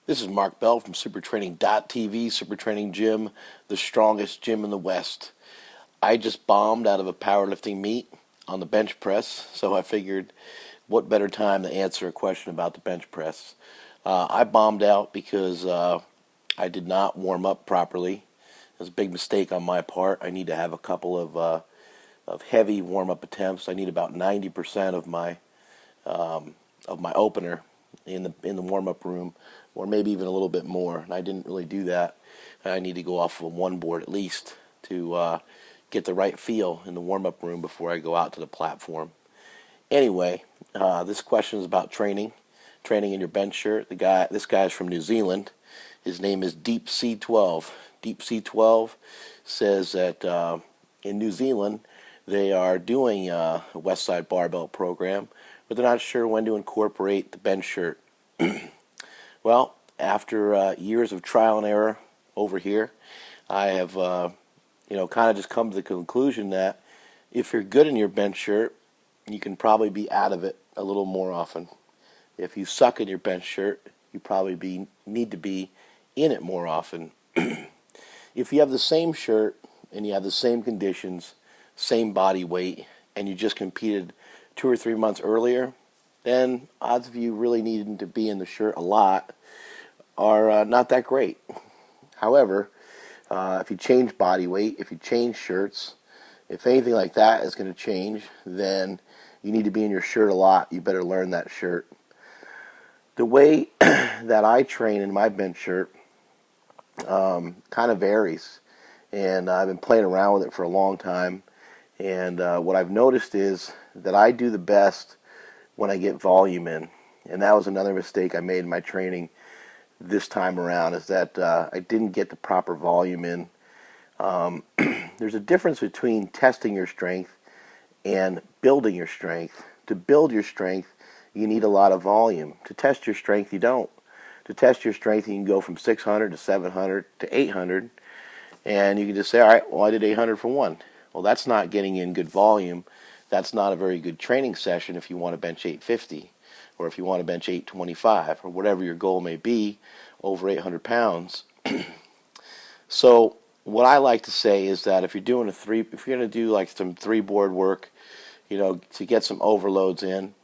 This is Mark Bell from SuperTraining.tv, Super Training Gym, the strongest gym in the West. I just bombed out of a powerlifting meet on the bench press, so I figured what better time to answer a question about the bench press. I bombed out because I did not warm up properly. It was a big mistake on my part. I need to have a couple of heavy warm-up attempts. I need about 90% of my opener in the warm-up room, or maybe even a little bit more. And I didn't really do that. I need to go off of one board at least to get the right feel in the warm-up room before I go out to the platform. Anyway, this question is about training in your bench shirt. This guy is from New Zealand. His name is Deep C12. Deep C12 says that in New Zealand they are doing a Westside Barbell program, but they're not sure when to incorporate the bench shirt. Well, after years of trial and error over here, I have kind of just come to the conclusion that if you're good in your bench shirt, you can probably be out of it a little more often. If you suck in your bench shirt, you probably need to be in it more often. If you have the same shirt and you have the same conditions, same body weight, and you just competed 2 or 3 months earlier, then odds of you really needing to be in the shirt a lot are not that great. However, if you change body weight, if you change shirts, if anything like that is going to change, then you need to be in your shirt a lot. You better learn that shirt. The way that I train in my bench shirt kind of varies, and I've been playing around with it for a long time. And what I've noticed is that I do the best when I get volume in, and that was another mistake I made in my training this time around, is that I didn't get the proper volume in. There's a difference between testing your strength and building your strength. To build your strength, you need a lot of volume. To test your strength, you don't. To test your strength, you can go from 600 to 700 to 800, and you can just say, all right, well, I did 800 for one. Well, that's not getting in good volume. That's not a very good training session if you want to bench 850, or if you want to bench 825, or whatever your goal may be over 800 pounds. So what I like to say is that if you're going to do like some 3-board work, to get some overloads in,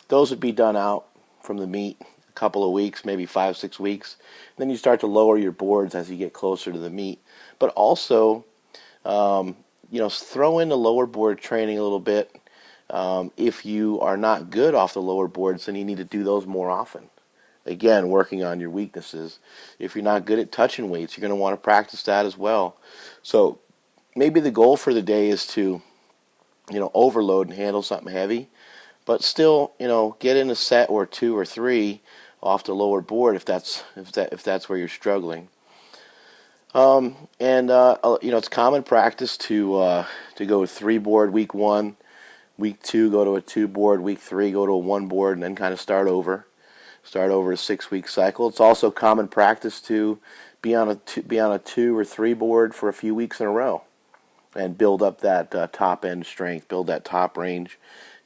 those would be done out from the meet a couple of weeks, maybe 5-6 weeks. Then you start to lower your boards as you get closer to the meet. But also, throw in the lower board training a little bit. If you are not good off the lower boards, then you need to do those more often. Again, working on your weaknesses. If you're not good at touching weights, you're going to want to practice that as well. So maybe the goal for the day is to, overload and handle something heavy, but still, get in a set or 2 or 3 off the lower board if that's where you're struggling. It's common practice to go 3-board week 1, week 2 go to a 2-board, week 3 go to a 1-board, and then kind of start over a 6-week cycle. It's also common practice to be on a 2 or 3 board for a few weeks in a row and build up that top end strength, build that top range,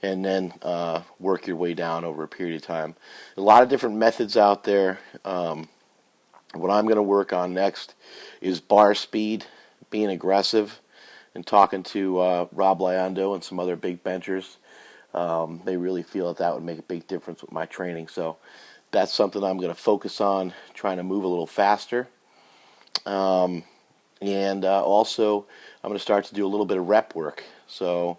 and then work your way down over a period of time. A lot of different methods out there. What I'm going to work on next is bar speed, being aggressive, and talking to Rob Lyondo and some other big benchers. They really feel that would make a big difference with my training. So that's something I'm going to focus on, trying to move a little faster. Also, I'm going to start to do a little bit of rep work. So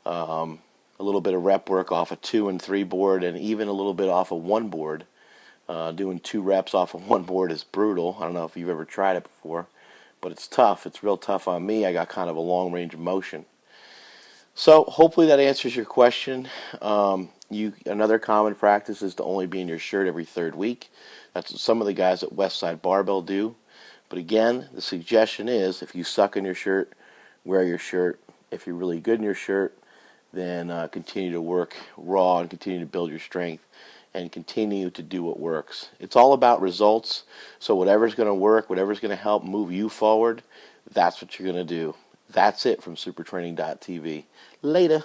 a little bit of rep work off a 2 and 3 board, and even a little bit off a 1 board. Doing 2 reps off of 1 board is brutal. I don't know if you've ever tried it before, but it's tough. It's real tough on me. I got kind of a long range of motion. So hopefully that answers your question. Another common practice is to only be in your shirt every 3rd week. That's what some of the guys at Westside Barbell do. But again, the suggestion is if you suck in your shirt, wear your shirt. If you're really good in your shirt, then continue to work raw and continue to build your strength and continue to do what works. It's all about results. So whatever's going to work, whatever's going to help move you forward, that's what you're going to do. That's it from SuperTraining.tv. Later.